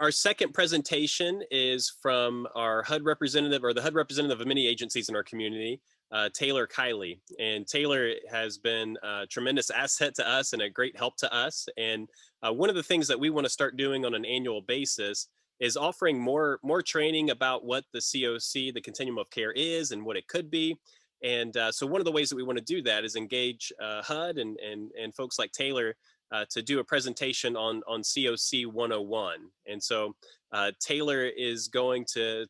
our second presentation is from our HUD representative, or the HUD representative of many agencies in our community, Taylor Kiley. And Taylor has been a tremendous asset to us and a great help to us. And one of the things that we want to start doing on an annual basis is offering more training about what the HCoC, the Continuum of Care, is and what it could be. And so one of the ways that we want to do that is engage HUD and folks like Taylor to do a presentation on HCoC 101. And so Taylor is going to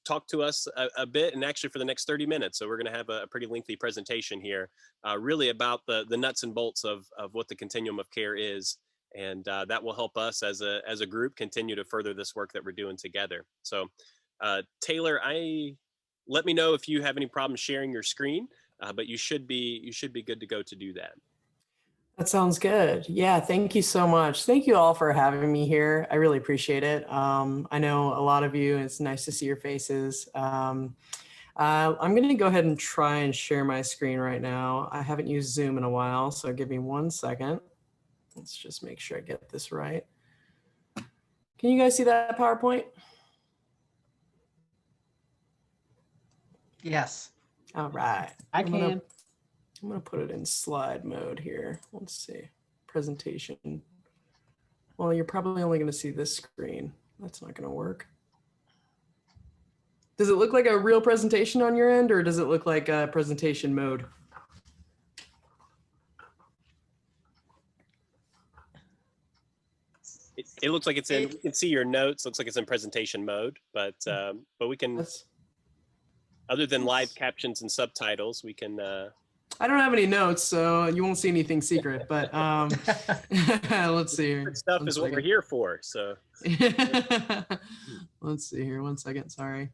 talk to us a bit, and actually for the next 30 minutes. So we're going to have a pretty lengthy presentation here, really about the nuts and bolts of what the Continuum of Care is. And that will help us as a group continue to further this work that we're doing together. So Taylor, let me know if you have any problems sharing your screen, but you should be good to go to do that. That sounds good. Yeah, thank you so much. Thank you all for having me here. I really appreciate it. I know a lot of you, and it's nice to see your faces. I'm going to go ahead and try and share my screen right now. I haven't used Zoom in a while, so give me 1 second. Let's just make sure I get this right. Can you guys see that PowerPoint? Yes. All right. I can. I'm going to put it in slide mode here. Let's see. Presentation. Well, you're probably only going to see this screen. That's not going to work. Does it look like a real presentation on your end, or does it look like a presentation mode? It looks like it's in, you can see your notes, looks like it's in presentation mode, but we can, other than live captions and subtitles, we can. I don't have any notes, so you won't see anything secret, but let's see here. Stuff is what we're here for, so. Let's see here, 1 second, sorry.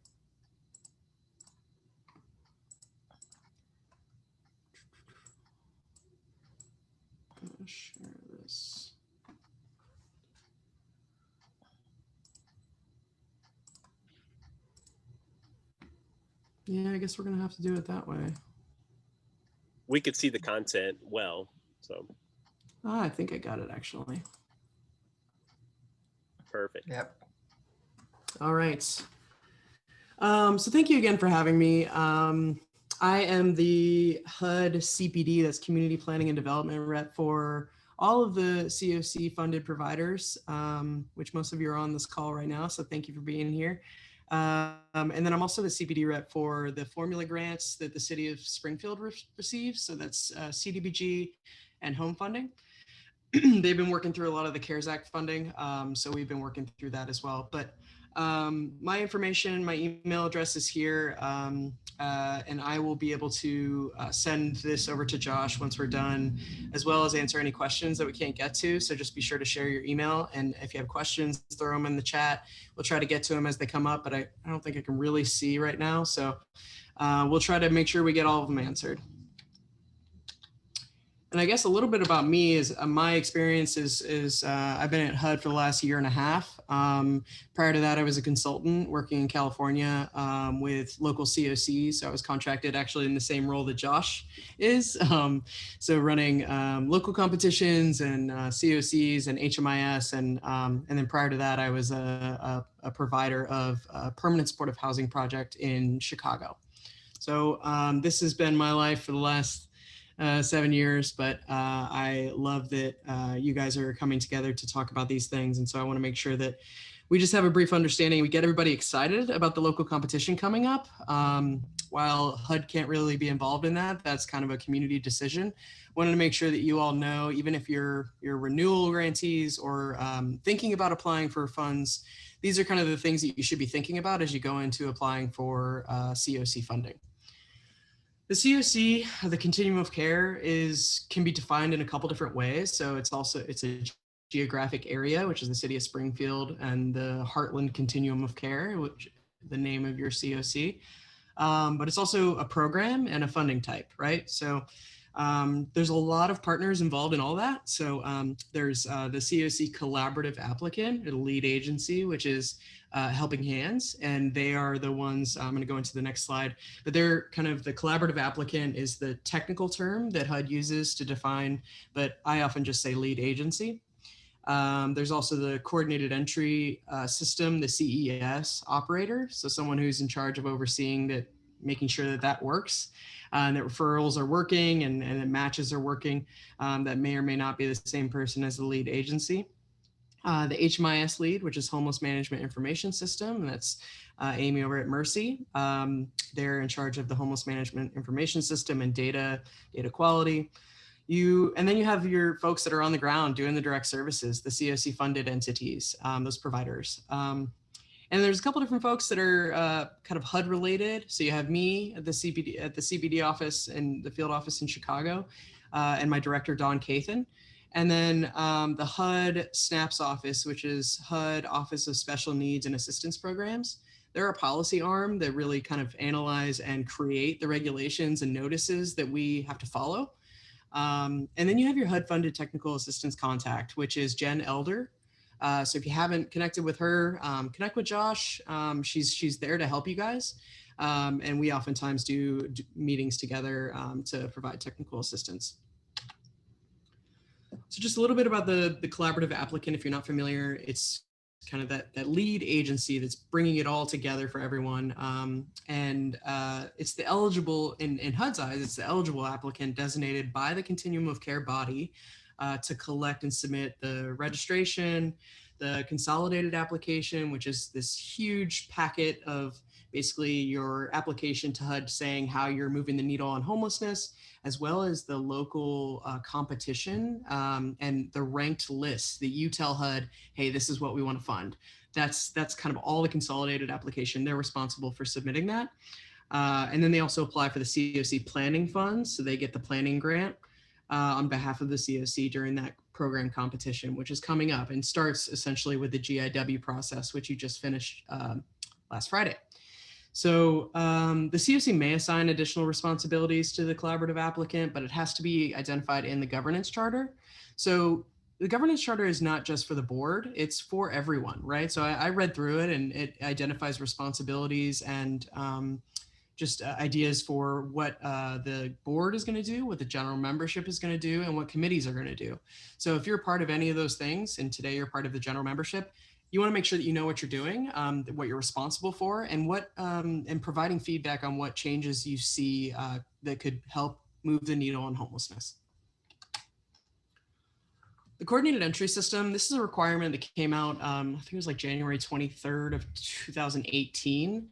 I'm gonna share this. Yeah, I guess we're gonna have to do it that way. We could see the content well, so. I think I got it actually. Perfect. Yep. All right. So thank you again for having me. I am the HUD CPD, that's Community Planning and Development Rep, for all of the HCoC funded providers, which most of you are on this call right now, so thank you for being here. And then I'm also the CPD rep for the formula grants that the city of Springfield receives. So that's CDBG and home funding. They've been working through a lot of the CARES Act funding. So we've been working through that as well. But my information, my email address is here. And I will be able to send this over to Josh once we're done, as well as answer any questions that we can't get to. So just be sure to share your email. And if you have questions, throw them in the chat. We'll try to get to them as they come up, but I don't think I can really see right now. So we'll try to make sure we get all of them answered. And I guess a little bit about me is my experience is I've been at HUD for the last 1.5 years. Prior to that, I was a consultant working in California with local COCs. So I was contracted actually in the same role that Josh is. So running local competitions and COCs and HMIS. And then prior to that, I was a provider of a permanent supportive housing project in Chicago. So this has been my life for the last 7 years, but I love that you guys are coming together to talk about these things. And so I want to make sure that we just have a brief understanding. We get everybody excited about the local competition coming up. While HUD can't really be involved in that, that's kind of a community decision. Wanted to make sure that you all know, even if you're renewal grantees or thinking about applying for funds, these are kind of the things that you should be thinking about as you go into applying for COC funding. The COC, the Continuum of Care, can be defined in a couple different ways. So it's a geographic area, which is the city of Springfield, and the Heartland Continuum of Care, which is the name of your COC. But it's also a program and a funding type, right? So there's a lot of partners involved in all that. So there's the HCoC Collaborative Applicant, a lead agency, which is Helping Hands, and they are the ones, I'm going to go into the next slide, but they're kind of the collaborative applicant is the technical term that HUD uses to define, but I often just say lead agency. There's also the coordinated entry system, the CES operator. So someone who's in charge of overseeing that, making sure that that works, and that referrals are working and that matches are working. That may or may not be the same person as the lead agency. The HMIS lead, which is Homeless Management Information System, and that's Amy over at Mercy. They're in charge of the Homeless Management Information System and data quality. And then you have your folks that are on the ground doing the direct services, the COC funded entities, those providers. And there's a couple different folks that are kind of HUD related. So you have me at the CBD office and the field office in Chicago, and my director, Don Cathan. And then the HUD SNAPS office, which is HUD Office of Special Needs and Assistance Programs. They're a policy arm that really kind of analyze and create the regulations and notices that we have to follow. And then you have your HUD funded technical assistance contact, which is Jen Elder. So if you haven't connected with her, connect with Josh. She's there to help you guys. And we oftentimes do meetings together to provide technical assistance. So just a little bit about the collaborative applicant. If you're not familiar, it's kind of that lead agency that's bringing it all together for everyone. And it's the eligible, in HUD's eyes, it's the eligible applicant designated by the Continuum of Care body to collect and submit the registration, the consolidated application, which is this huge packet of basically your application to HUD saying how you're moving the needle on homelessness, as well as the local competition and the ranked lists that you tell HUD, hey, this is what we want to fund. That's kind of all the consolidated application. They're responsible for submitting that. And then they also apply for the COC planning funds. So they get the planning grant on behalf of the COC during that program competition, which is coming up and starts essentially with the GIW process, which you just finished last Friday. So the COC may assign additional responsibilities to the collaborative applicant, but it has to be identified in the governance charter. So the governance charter is not just for the board, it's for everyone, right? So I read through it and it identifies responsibilities and just ideas for what the board is going to do, what the general membership is going to do, and what committees are going to do. So if you're part of any of those things, and today you're part of the general membership, you want to make sure that you know what you're doing, what you're responsible for, and and providing feedback on what changes you see that could help move the needle on homelessness. The coordinated entry system, this is a requirement that came out, I think it was like January 23rd of 2018.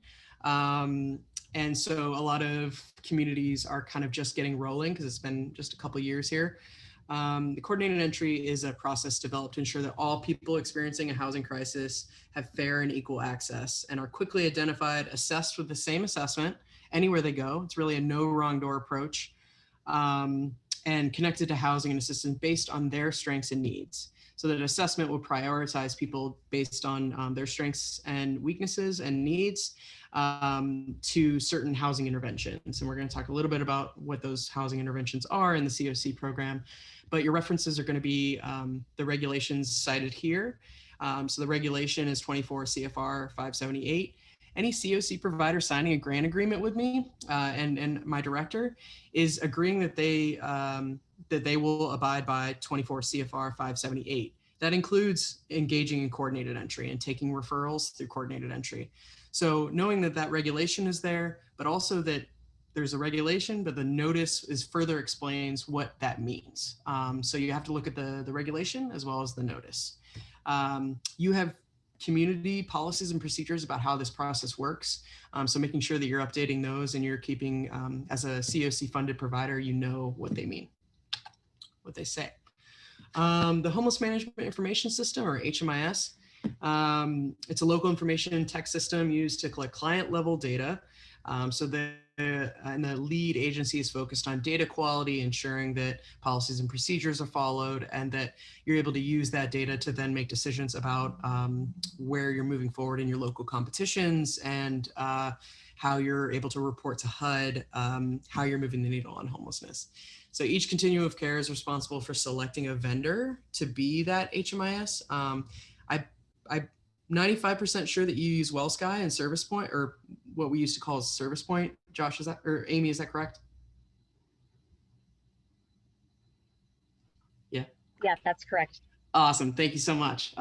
And so a lot of communities are kind of just getting rolling because it's been just a couple years here. The coordinated entry is a process developed to ensure that all people experiencing a housing crisis have fair and equal access and are quickly identified, assessed with the same assessment anywhere they go. It's really a no wrong door approach, and connected to housing and assistance based on their strengths and needs. So that assessment will prioritize people based on their strengths and weaknesses and needs to certain housing interventions. And we're going to talk a little bit about what those housing interventions are in the COC program. But your references are going to be the regulations cited here. So the regulation is 24 CFR 578. Any COC provider signing a grant agreement with me and my director is agreeing that they will abide by 24 CFR 578. That includes engaging in coordinated entry and taking referrals through coordinated entry. So knowing that that regulation is there, but also that there's a regulation, but the notice is further explains what that means. So you have to look at the regulation as well as the notice. You have community policies and procedures about how this process works. So making sure that you're updating those and you're keeping, as a COC funded provider, you know what they mean, what they say. The Homeless Management Information System, or HMIS, it's a local information tech system used to collect client level data. So the lead agency is focused on data quality, ensuring that policies and procedures are followed, and that you're able to use that data to then make decisions about where you're moving forward in your local competitions and how you're able to report to HUD how you're moving the needle on homelessness. So each continuum of care is responsible for selecting a vendor to be that HMIS. I'm 95% sure that you use WellSky and Service Point, or what we used to call Service Point. Josh, is that, or Amy, is that correct? Yeah. Yeah, that's correct. Awesome. Thank you so much.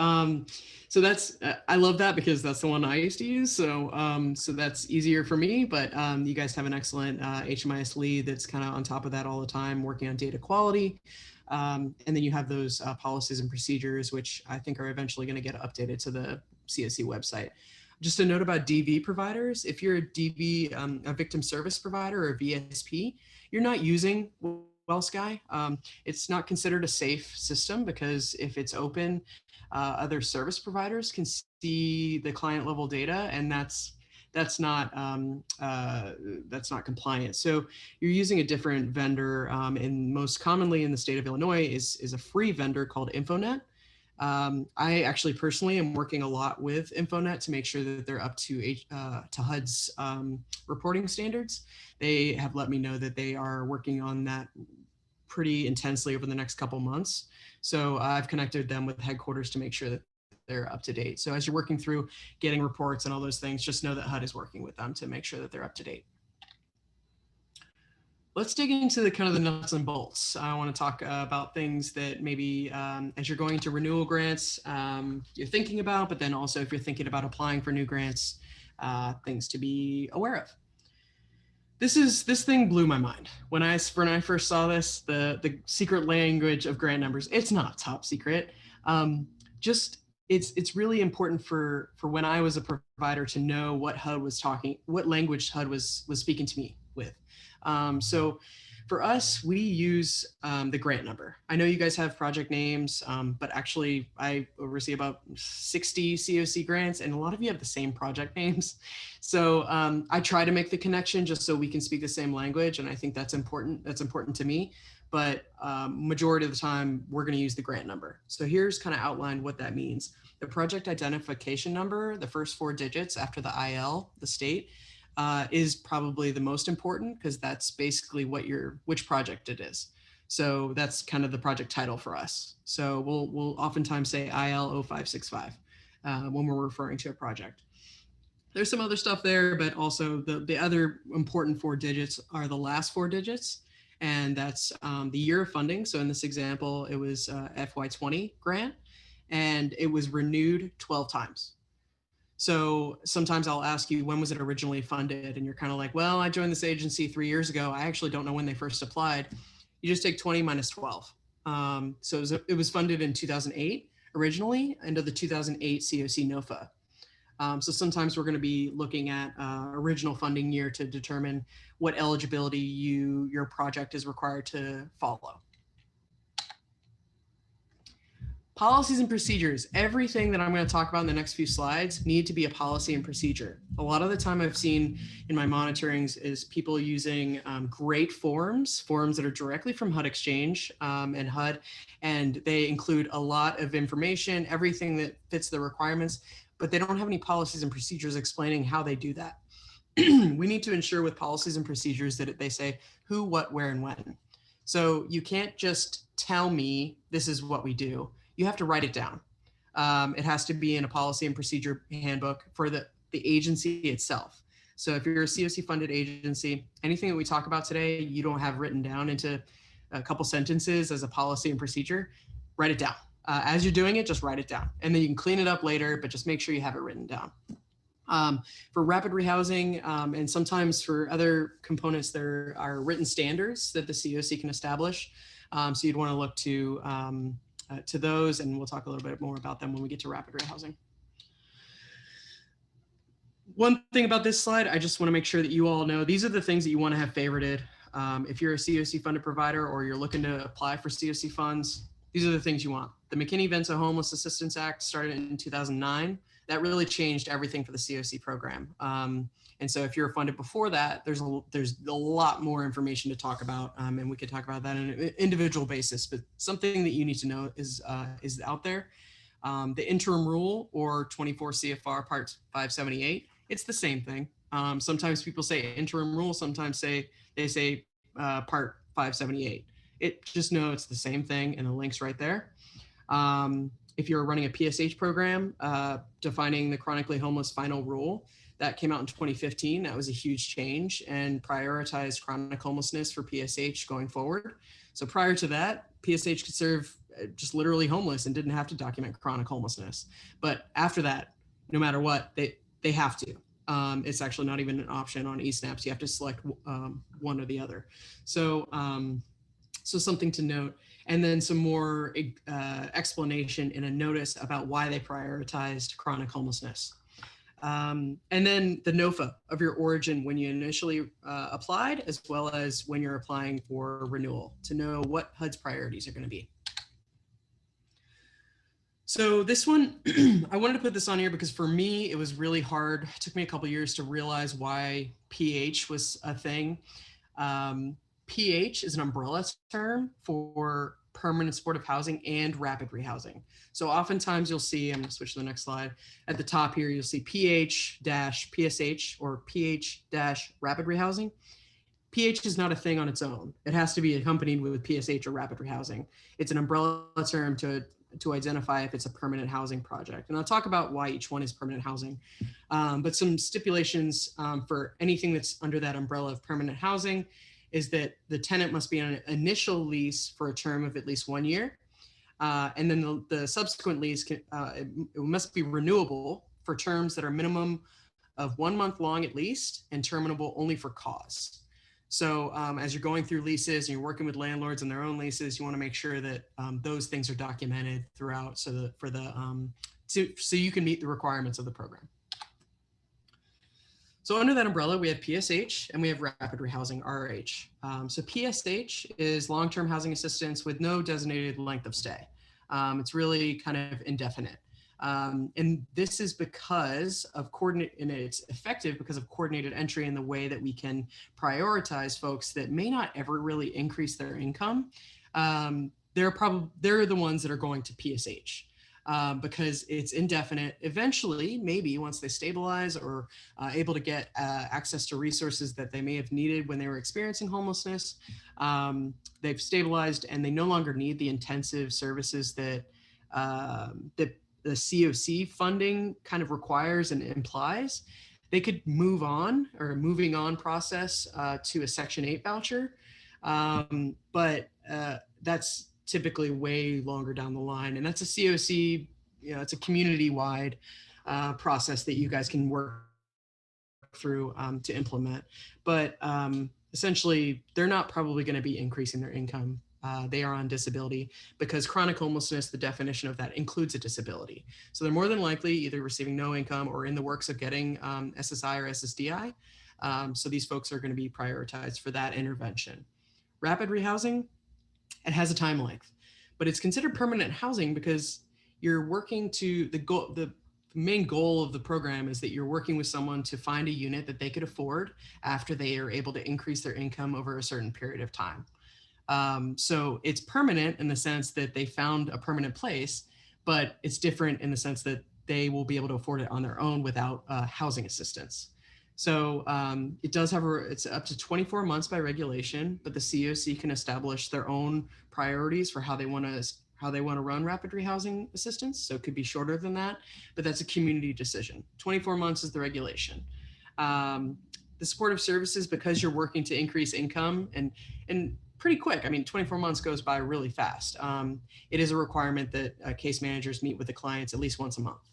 So that's, I love that because that's the one I used to use. So, so that's easier for me, but you guys have an excellent HMIS lead that's kind of on top of that all the time, working on data quality. And then you have those policies and procedures, which I think are eventually going to get updated to the COC website. Just a note about DV providers. If you're a DV, a victim service provider or VSP, you're not using WellSky. It's not considered a safe system because if it's open, other service providers can see the client level data, and that's not compliant. So you're using a different vendor, and most commonly in the state of Illinois is a free vendor called InfoNet. I actually personally am working a lot with InfoNet to make sure that they're up to HUD's reporting standards. They have let me know that they are working on that pretty intensely over the next couple months. So I've connected them with headquarters to make sure that they're up to date. So as you're working through getting reports and all those things, just know that HUD is working with them to make sure that they're up to date. Let's dig into the kind of the nuts and bolts. I want to talk about things that maybe as you're going to renewal grants, you're thinking about, but then also if you're thinking about applying for new grants, things to be aware of. This thing blew my mind when I first saw this. The secret language of grant numbers. It's not top secret. It's really important for when I was a provider to know what language HUD was speaking to me with. So for us, we use the grant number. I know you guys have project names, but actually I oversee about 60 COC grants, and a lot of you have the same project names. So I try to make the connection just so we can speak the same language, and I think that's important. That's important to me. But majority of the time, we're going to use the grant number. So here's kind of outlined what that means. The project identification number, the first 4 digits after the IL, the state, is probably the most important because that's basically which project it is. So that's kind of the project title for us. So we'll oftentimes say IL 0565 when we're referring to a project. There's some other stuff there, but also the other important 4 digits are the last 4 digits, and that's the year of funding. So in this example, it was FY20 grant, and it was renewed 12 times. So sometimes I'll ask you, when was it originally funded? And you're kind of like, well, I joined this agency 3 years ago. I actually don't know when they first applied. You just take 20 minus 12. So it was funded in 2008 originally under the 2008 COC NOFA. So sometimes we're going to be looking at original funding year to determine what eligibility your project is required to follow. Policies and procedures. Everything that I'm going to talk about in the next few slides need to be a policy and procedure. A lot of the time I've seen in my monitorings is people using great forms that are directly from HUD Exchange and HUD, and they include a lot of information, everything that fits the requirements, but they don't have any policies and procedures explaining how they do that. We need to ensure with policies and procedures that they say who, what, where, and when. So you can't just tell me this is what we do. You have to write it down. It has to be in a policy and procedure handbook for the agency itself. So if you're a COC funded agency, anything that we talk about today, you don't have written down into a couple sentences as a policy and procedure, write it down. As you're doing it, just write it down. And then you can clean it up later, but just make sure you have it written down. For rapid rehousing and sometimes for other components, there are written standards that the COC can establish. So you'd want to look to those, and we'll talk a little bit more about them when we get to rapid rehousing. One thing about this slide, I just want to make sure that you all know, these are the things that you want to have favorited. If you're a COC funded provider or you're looking to apply for COC funds, these are the things you want. The McKinney-Vento Homeless Assistance Act started in 2009. That really changed everything for the COC program. And so if you're funded before that, there's a lot more information to talk about, and we could talk about that on an individual basis, but something that you need to know is out there. The interim rule, or 24 CFR Part 578, it's the same thing. Sometimes people say interim rule, sometimes they say Part 578. Just know it's the same thing, and the link's right there. if you're running a PSH program, defining the chronically homeless final rule, that came out in 2015. That was a huge change and prioritized chronic homelessness for PSH going forward. So prior to that, PSH could serve just literally homeless and didn't have to document chronic homelessness. But after that, no matter what, they have to. It's actually not even an option on eSnaps. You have to select one or the other. So something to note. And then some more explanation in a notice about why they prioritized chronic homelessness. And then the NOFA of your origin when you initially applied, as well as when you're applying for renewal, to know what HUD's priorities are going to be. So this one, I wanted to put this on here because for me, it was really hard. It took me a couple years to realize why PH was a thing. PH is an umbrella term for permanent supportive housing and rapid rehousing. So oftentimes you'll see, I'm going to switch to the next slide. At the top here, you'll see PH-PSH or PH-rapid rehousing. PH is not a thing on its own. It has to be accompanied with PSH or rapid rehousing. It's an umbrella term to identify if it's a permanent housing project. And I'll talk about why each one is permanent housing. But some stipulations for anything that's under that umbrella of permanent housing is that the tenant must be on an initial lease for a term of at least 1 year. And then the subsequent lease it must be renewable for terms that are minimum of 1 month long at least and terminable only for cause. So as you're going through leases and you're working with landlords on their own leases, you want to make sure that those things are documented throughout so you can meet the requirements of the program. So under that umbrella, we have PSH and we have rapid rehousing RRH. So PSH is long-term housing assistance with no designated length of stay. It's really kind of indefinite. And this is because of and it's effective because of coordinated entry in the way that we can prioritize folks that may not ever really increase their income. They're the ones that are going to PSH. Because it's indefinite. Eventually, maybe once they stabilize or able to get access to resources that they may have needed when they were experiencing homelessness, they've stabilized and they no longer need the intensive services that the HCoC funding kind of requires and implies. They could move on or a moving on process to a Section 8 voucher, but that's typically way longer down the line. And that's a HCoC, it's a community-wide process that you guys can work through to implement. But essentially, they're not probably going to be increasing their income. They are on disability because chronic homelessness, the definition of that includes a disability. So they're more than likely either receiving no income or in the works of getting SSI or SSDI. So these folks are going to be prioritized for that intervention. Rapid rehousing, it has a time length, but it's considered permanent housing because you're working to the main goal of the program is that you're working with someone to find a unit that they could afford after they are able to increase their income over a certain period of time. So it's permanent in the sense that they found a permanent place, but it's different in the sense that they will be able to afford it on their own without housing assistance. So it does have it's up to 24 months by regulation, but the HCoC can establish their own priorities for how they want to run rapid rehousing assistance. So it could be shorter than that, but that's a community decision. 24 months is the regulation. The supportive services, because you're working to increase income and pretty quick. I mean, 24 months goes by really fast. It is a requirement that case managers meet with the clients at least once a month.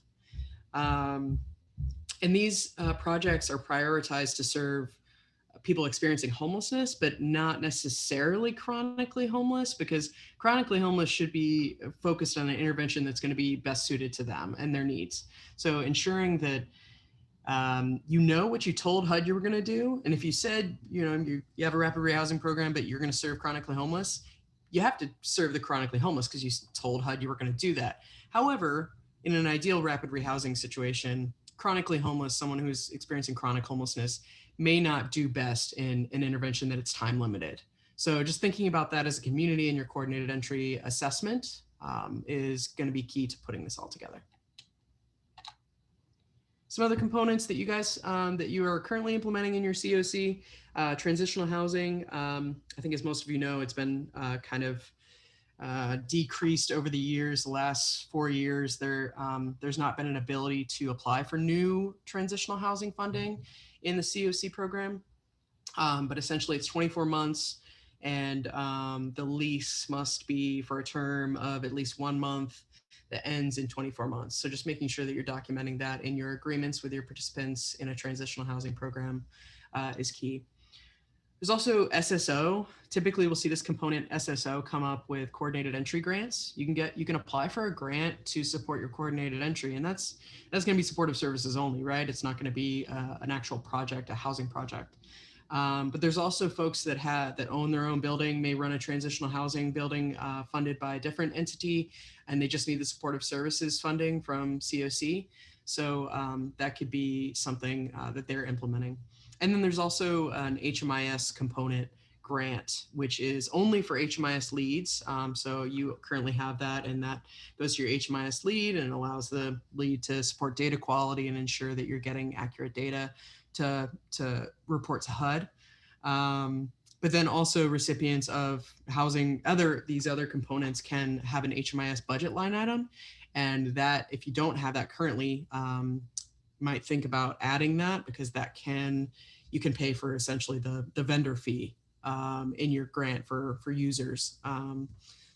And these projects are prioritized to serve people experiencing homelessness, but not necessarily chronically homeless, because chronically homeless should be focused on an intervention that's going to be best suited to them and their needs. So ensuring that you know what you told HUD you were going to do. And if you said, you have a rapid rehousing program, but you're going to serve chronically homeless, you have to serve the chronically homeless because you told HUD you were going to do that. However, in an ideal rapid rehousing situation, chronically homeless, someone who's experiencing chronic homelessness, may not do best in an intervention that it's time limited. So just thinking about that as a community in your coordinated entry assessment is going to be key to putting this all together. Some other components that you guys, that you are currently implementing in your HCoC, transitional housing. I think as most of you know, it's been kind of decreased over the years. The last 4 years, there's not been an ability to apply for new transitional housing funding in the COC program. But essentially it's 24 months, and the lease must be for a term of at least 1 month that ends in 24 months. So just making sure that you're documenting that in your agreements with your participants in a transitional housing program is key. There's also SSO. Typically we'll see this component SSO come up with coordinated entry grants. You can apply for a grant to support your coordinated entry, and that's going to be supportive services only, right? It's not going to be an actual project, a housing project. But there's also folks that own their own building, may run a transitional housing building funded by a different entity, and they just need the supportive services funding from COC. So that could be something that they're implementing. And then there's also an HMIS component grant, which is only for HMIS leads. So you currently have that, and that goes to your HMIS lead, and it allows the lead to support data quality and ensure that you're getting accurate data to report to HUD. But then also recipients of housing, these other components can have an HMIS budget line item. And that, if you don't have that currently, might think about adding that, because you can pay for essentially the vendor fee in your grant for users.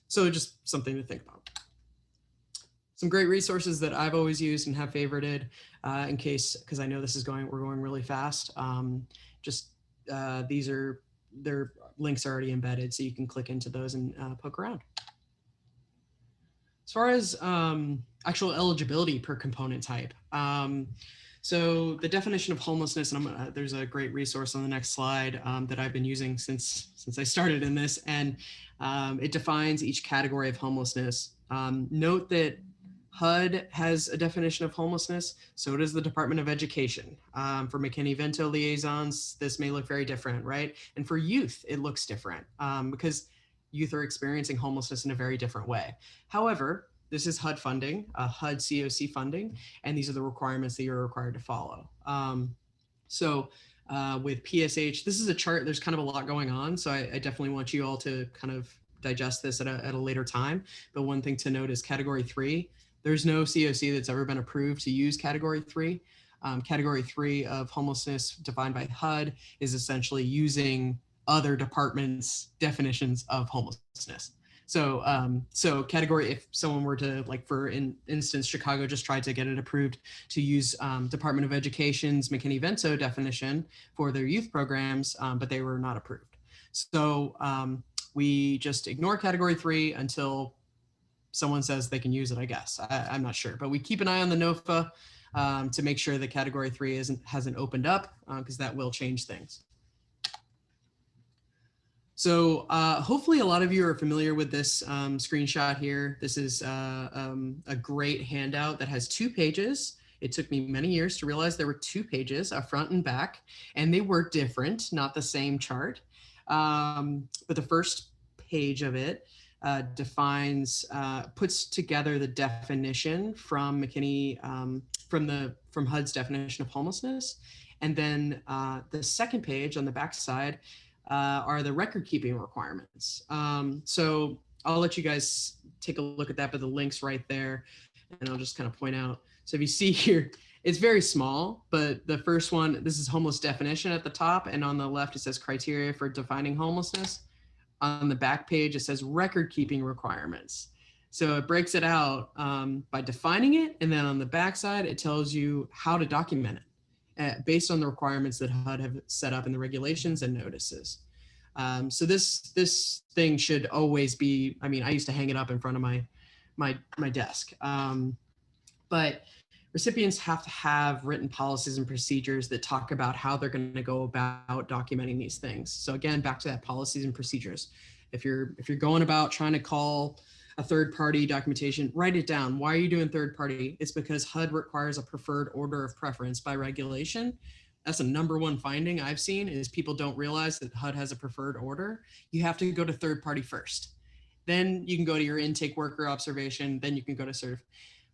So just something to think about. Some great resources that I've always used and have favorited in case, because I know we're going really fast. Their links are already embedded, so you can click into those and poke around. As far as actual eligibility per component type, so the definition of homelessness, and there's a great resource on the next slide that I've been using since I started in this, and it defines each category of homelessness. Note that HUD has a definition of homelessness, so does the Department of Education. For McKinney-Vento liaisons, this may look very different, right? And for youth, it looks different because youth are experiencing homelessness in a very different way. However, this is HUD funding, HUD COC funding, and these are the requirements that you're required to follow. With PSH, this is a chart, there's kind of a lot going on, so I definitely want you all to kind of digest this at a later time. But one thing to note is category 3. There's no COC that's ever been approved to use category 3. Category 3 of homelessness defined by HUD is essentially using other departments' definitions of homelessness. So category, if someone were to, like for instance, Chicago just tried to get it approved to use Department of Education's McKinney-Vento definition for their youth programs, but they were not approved. So we just ignore category 3 until someone says they can use it, I guess. I'm not sure, but we keep an eye on the NOFA to make sure that category 3 hasn't opened up, because that will change things. So hopefully a lot of you are familiar with this screenshot here. This is a great handout that has 2 pages. It took me many years to realize there were 2 pages, a front and back, and they were different, not the same chart. But the first page of it puts together the definition from McKinney, from HUD's definition of homelessness. And then the second page on the back side are the record keeping requirements. So I'll let you guys take a look at that, but the link's right there, and I'll just kind of point out. So if you see here, it's very small, but the first one, this is homeless definition at the top, and on the left it says criteria for defining homelessness. On the back page, it says record keeping requirements. So it breaks it out by defining it, and then on the back side, it tells you how to document it based on the requirements that HUD have set up in the regulations and notices. So this thing should always be, I mean, I used to hang it up in front of my desk. But recipients have to have written policies and procedures that talk about how they're going to go about documenting these things. So again, back to that policies and procedures. If you're going about trying to call a third-party documentation, write it down. Why are you doing third-party? It's because HUD requires a preferred order of preference by regulation. That's the #1 finding I've seen, is people don't realize that HUD has a preferred order. You have to go to third-party first. Then you can go to your intake worker observation, then you can go to certif.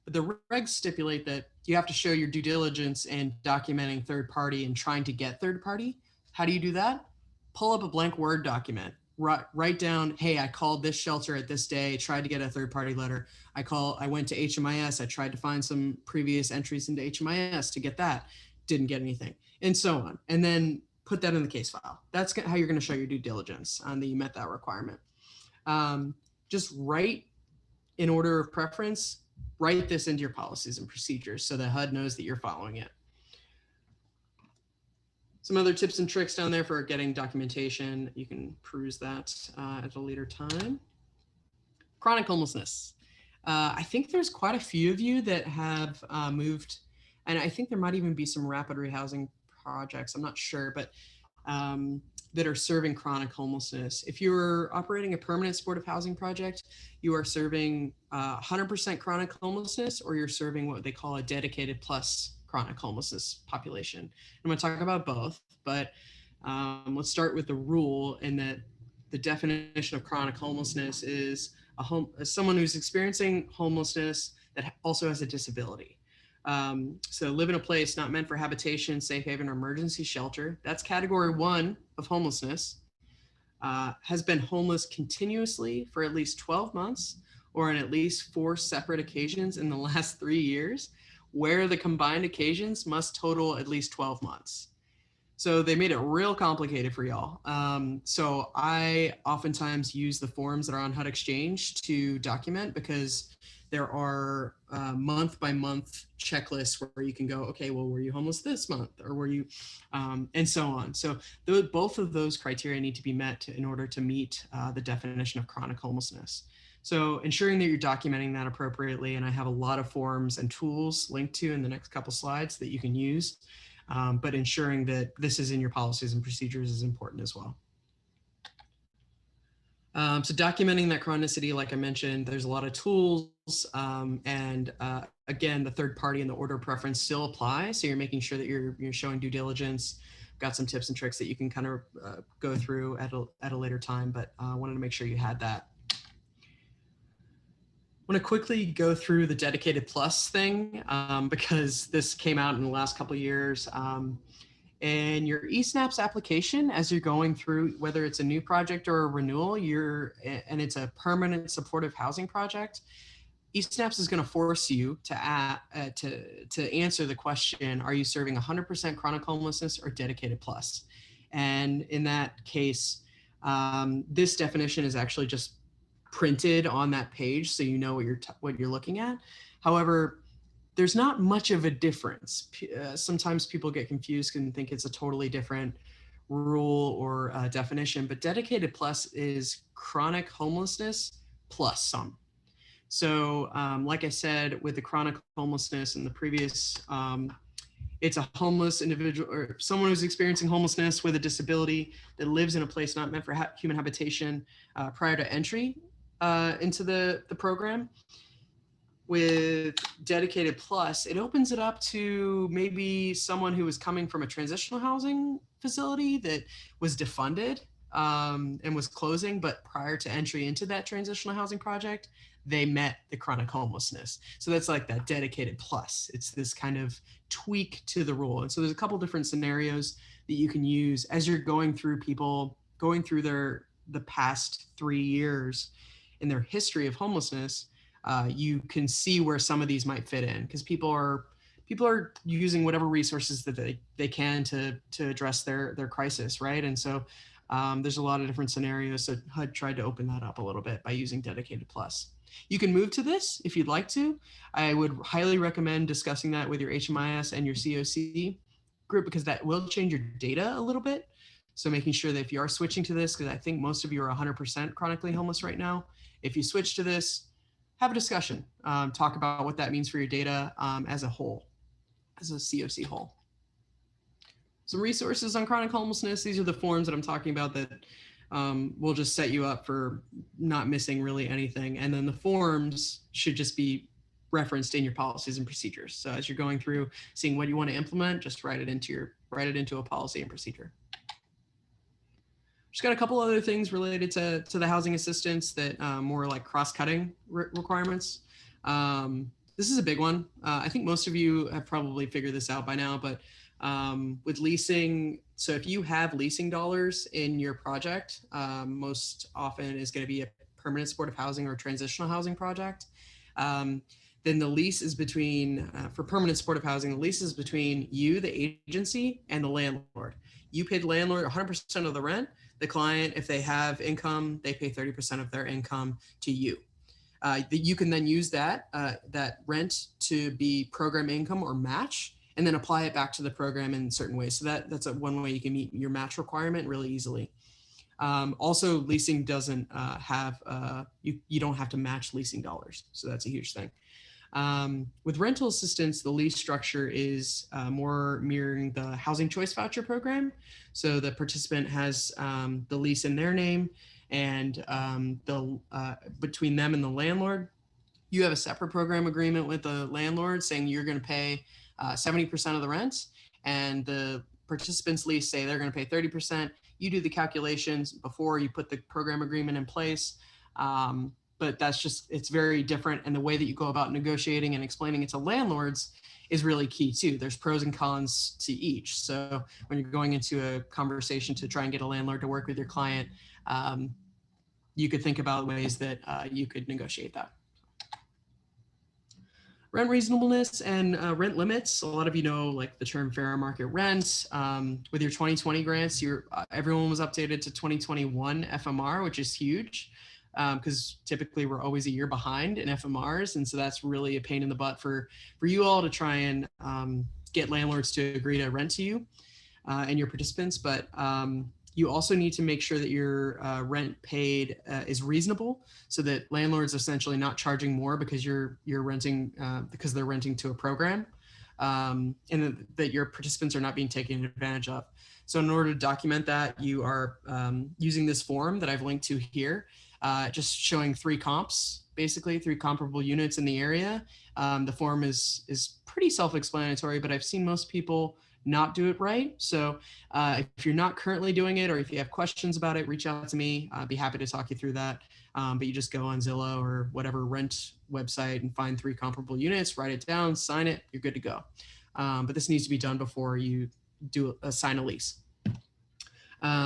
But the regs stipulate that you have to show your due diligence in documenting third-party and trying to get third-party. How do you do that? Pull up a blank Word document. write down, hey, I called this shelter at this day, tried to get a third-party letter. I went to HMIS, I tried to find some previous entries into HMIS to get that, didn't get anything, and so on. And then put that in the case file. That's how you're going to show your due diligence that you met that requirement. Just write, in order of preference, write this into your policies and procedures so that HUD knows that you're following it. Some other tips and tricks down there for getting documentation. You can peruse that at a later time. Chronic homelessness. I think there's quite a few of you that have moved, and I think there might even be some rapid rehousing projects, I'm not sure, but that are serving chronic homelessness. If you're operating a permanent supportive housing project, you are serving 100% chronic homelessness, or you're serving what they call a dedicated plus chronic homelessness population. I'm going to talk about both, but let's start with the rule, in that the definition of chronic homelessness is someone who's experiencing homelessness that also has a disability. So live in a place not meant for habitation, safe haven, or emergency shelter. That's category 1 of homelessness. Has been homeless continuously for at least 12 months or on at least 4 separate occasions in the last 3 years, where the combined occasions must total at least 12 months. So they made it real complicated for y'all. So I oftentimes use the forms that are on HUD Exchange to document, because there are month by month checklists where you can go, okay, well, were you homeless this month, or were you, and so on. So both of those criteria need to be met in order to meet the definition of chronic homelessness. So ensuring that you're documenting that appropriately, and I have a lot of forms and tools linked to in the next couple slides that you can use, but ensuring that this is in your policies and procedures is important as well. So documenting that chronicity, like I mentioned, there's a lot of tools, and again, the third party and the order of preference still apply. So you're making sure that you're showing due diligence. Got some tips and tricks that you can kind of go through at a later time, but I wanted to make sure you had that. I want to quickly go through the dedicated plus thing, because this came out in the last couple of years. And your eSNAPS application, as you're going through, whether it's a new project or a renewal, and it's a permanent supportive housing project, eSNAPS is going to force you to answer the question, are you serving 100% chronic homelessness or dedicated plus? And in that case, this definition is actually just printed on that page, so you know what you're looking at. However, there's not much of a difference. Sometimes people get confused and think it's a totally different rule or definition, but dedicated plus is chronic homelessness plus some. So like I said, with the chronic homelessness in the previous, it's a homeless individual or someone who's experiencing homelessness with a disability that lives in a place not meant for human habitation prior to entry into the program. With dedicated plus, it opens it up to maybe someone who was coming from a transitional housing facility that was defunded and was closing, but prior to entry into that transitional housing project, they met the chronic homelessness. So that's like that dedicated plus. It's this kind of tweak to the rule. And so there's a couple different scenarios that you can use as you're going through the past 3 years in their history of homelessness. You can see where some of these might fit in, because people are using whatever resources that they can to address their crisis, right? And so there's a lot of different scenarios. So HUD tried to open that up a little bit by using dedicated plus. You can move to this if you'd like to. I would highly recommend discussing that with your HMIS and your COC group, because that will change your data a little bit. So making sure that if you are switching to this, because I think most of you are 100% chronically homeless right now, if you switch to this, have a discussion, talk about what that means for your data as a whole, as a COC whole. Some resources on chronic homelessness. These are the forms that I'm talking about that will just set you up for not missing really anything. And then the forms should just be referenced in your policies and procedures. So as you're going through seeing what you want to implement, just write it into a policy and procedure. Just got a couple other things related to the housing assistance that more like cross-cutting requirements. This is a big one. I think most of you have probably figured this out by now, but with leasing, so if you have leasing dollars in your project, most often is going to be a permanent supportive housing or transitional housing project. Then the lease is between, for permanent supportive housing, the lease is between you, the agency, and the landlord. You pay the landlord 100% of the rent. The client, if they have income, they pay 30% of their income to you. You can then use that rent to be program income or match, and then apply it back to the program in certain ways. So that's one way you can meet your match requirement really easily. Also, leasing doesn't you don't have to match leasing dollars, so that's a huge thing. With rental assistance, the lease structure is more mirroring the housing choice voucher program. So the participant has the lease in their name, and between them and the landlord, you have a separate program agreement with the landlord saying you're going to pay 70% of the rent, and the participants' lease say they're going to pay 30%. You do the calculations before you put the program agreement in place. But it's very different. And the way that you go about negotiating and explaining it to landlords is really key too. There's pros and cons to each. So when you're going into a conversation to try and get a landlord to work with your client, you could think about ways that you could negotiate that. Rent reasonableness and rent limits. A lot of you know like the term fair market rent. With your 2020 grants, everyone was updated to 2021 FMR, which is huge because typically we're always a year behind in FMRs. And so that's really a pain in the butt for you all to try and get landlords to agree to rent to you and your participants. But you also need to make sure that your rent paid is reasonable, so that landlords are essentially not charging more because you're renting because they're renting to a program, and that your participants are not being taken advantage of. So in order to document that, you are using this form that I've linked to here, just showing 3 comps, basically 3 comparable units in the area. The form is pretty self-explanatory, but I've seen most people not do it right. So if you're not currently doing it, or if you have questions about it, reach out to me. I'd be happy to talk you through that. But you just go on Zillow or whatever rent website and find 3 comparable units, write it down, sign it, you're good to go. But this needs to be done before you sign a lease.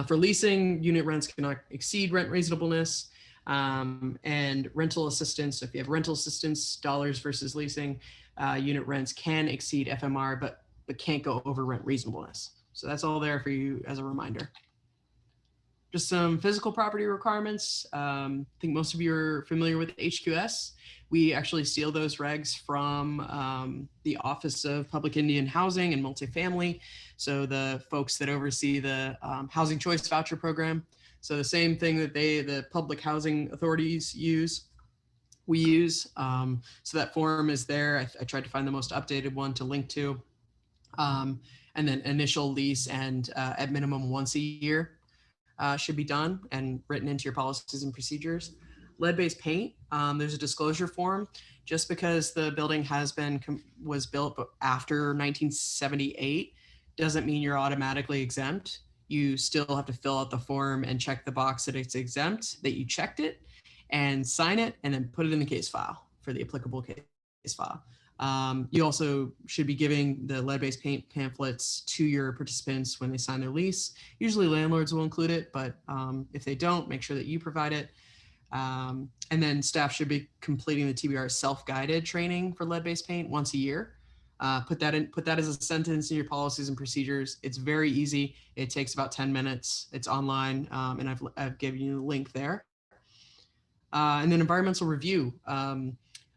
For leasing, unit rents cannot exceed rent reasonableness. And rental assistance, so if you have rental assistance dollars versus leasing, unit rents can exceed FMR, but can't go over rent reasonableness. So that's all there for you as a reminder. Just some physical property requirements. I think most of you are familiar with HQS. We actually steal those regs from the Office of Public Indian Housing and Multifamily. So the folks that oversee the Housing Choice Voucher Program. So the same thing that the public housing authorities use, we use. So that form is there. I tried to find the most updated one to link to. And then initial lease and at minimum once a year should be done and written into your policies and procedures. Lead-based paint, there's a disclosure form. Just because the building was built after 1978 doesn't mean you're automatically exempt. You still have to fill out the form and check the box that it's exempt, that you checked it, and sign it, and then put it in the case file for the applicable case file. You also should be giving the lead-based paint pamphlets to your participants when they sign their lease. Usually landlords will include it, but if they don't, make sure that you provide it. And then staff should be completing the TBR self-guided training for lead-based paint once a year. Put that as a sentence in your policies and procedures. It's very easy. It takes about 10 minutes. It's online, and I've given you the link there. And then environmental review.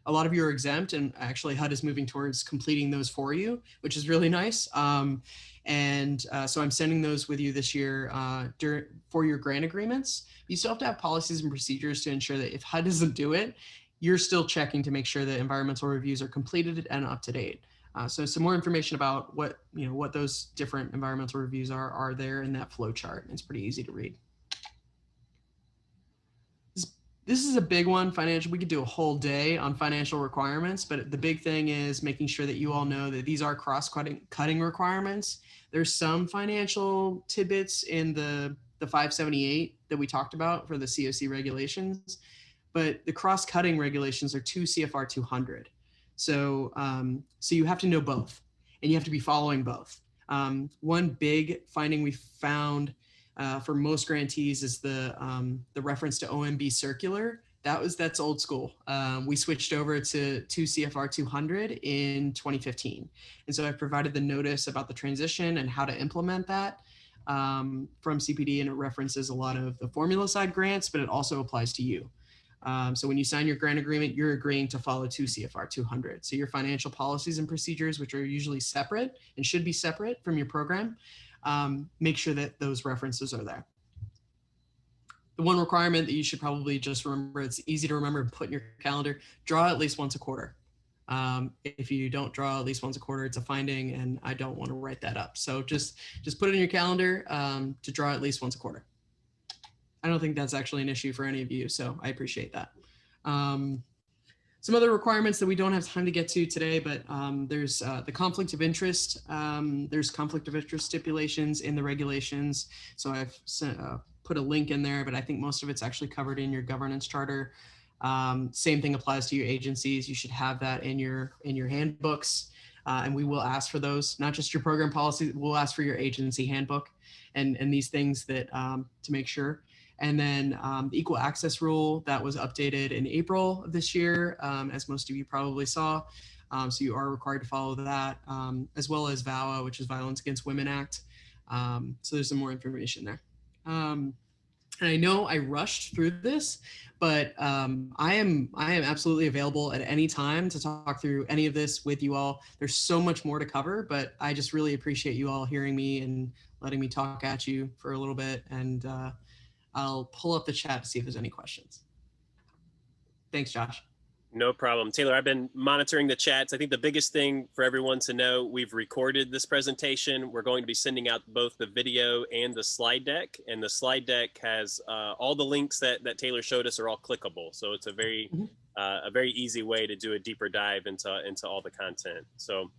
A lot of you are exempt, and actually HUD is moving towards completing those for you, which is really nice. So I'm sending those with you this year for your grant agreements. You still have to have policies and procedures to ensure that if HUD doesn't do it, you're still checking to make sure that environmental reviews are completed and up to date. So some more information about what those different environmental reviews are there in that flow chart. It's pretty easy to read. This is a big one, financial. We could do a whole day on financial requirements, but the big thing is making sure that you all know that these are cross-cutting requirements. There's some financial tidbits in the 578 that we talked about for the COC regulations, but the cross-cutting regulations are 2 CFR 200. So, so you have to know both, and you have to be following both. One big finding we found for most grantees is the reference to OMB circular. That's old school. We switched over to 2 CFR 200 in 2015. And so I provided the notice about the transition and how to implement that from CPD, and it references a lot of the formula side grants, but it also applies to you. So when you sign your grant agreement, you're agreeing to follow 2 CFR 200. So your financial policies and procedures, which are usually separate and should be separate from your program, make sure that those references are there. The one requirement that you should probably just remember, it's easy to remember and put in your calendar, draw at least once a quarter. If you don't draw at least once a quarter, it's a finding, and I don't want to write that up. So just put it in your calendar to draw at least once a quarter. I don't think that's actually an issue for any of you, so I appreciate that. Some other requirements that we don't have time to get to today, but there's the conflict of interest. There's conflict of interest stipulations in the regulations. So I've put a link in there, but I think most of it's actually covered in your governance charter. Same thing applies to your agencies. You should have that in your handbooks, and we will ask for those, not just your program policy. We'll ask for your agency handbook and these things that to make sure. And then the equal access rule that was updated in April of this year, as most of you probably saw. So you are required to follow that, as well as VAWA, which is Violence Against Women Act. So there's some more information there. And I know I rushed through this, but I am absolutely available at any time to talk through any of this with you all. There's so much more to cover, but I just really appreciate you all hearing me and letting me talk at you for a little bit. And I'll pull up the chat to see if there's any questions. Thanks, Josh. No problem. Taylor, I've been monitoring the chats. I think the biggest thing for everyone to know, we've recorded this presentation. We're going to be sending out both the video and the slide deck. And the slide deck has all the links that Taylor showed us are all clickable. So it's a very easy way to do a deeper dive into all the content. So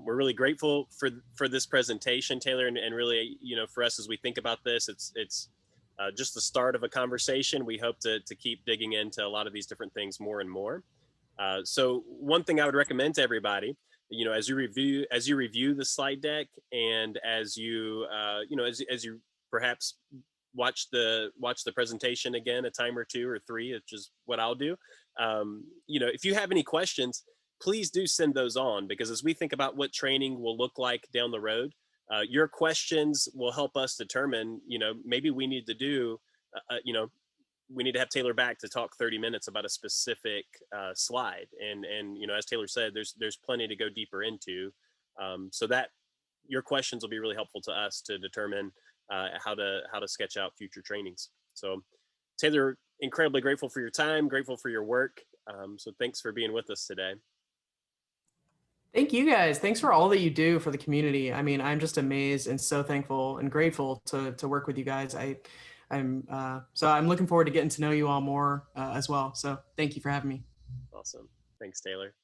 we're really grateful for this presentation, Taylor, and really, for us as we think about this, it's just the start of a conversation. We hope to keep digging into a lot of these different things more and more. So one thing I would recommend to everybody, as you review the slide deck, and as you as you perhaps watch the presentation again a time or two or three, which is what I'll do. If you have any questions, please do send those on, because as we think about what training will look like down the road, your questions will help us determine, maybe we need to do, we need to have Taylor back to talk 30 minutes about a specific slide. And as Taylor said, there's plenty to go deeper into, so that your questions will be really helpful to us to determine how to sketch out future trainings. So Taylor, incredibly grateful for your time, grateful for your work. So thanks for being with us today. Thank you guys. Thanks for all that you do for the community. I mean, I'm just amazed and so thankful and grateful to work with you guys. I'm looking forward to getting to know you all more as well. So thank you for having me. Awesome. Thanks, Taylor.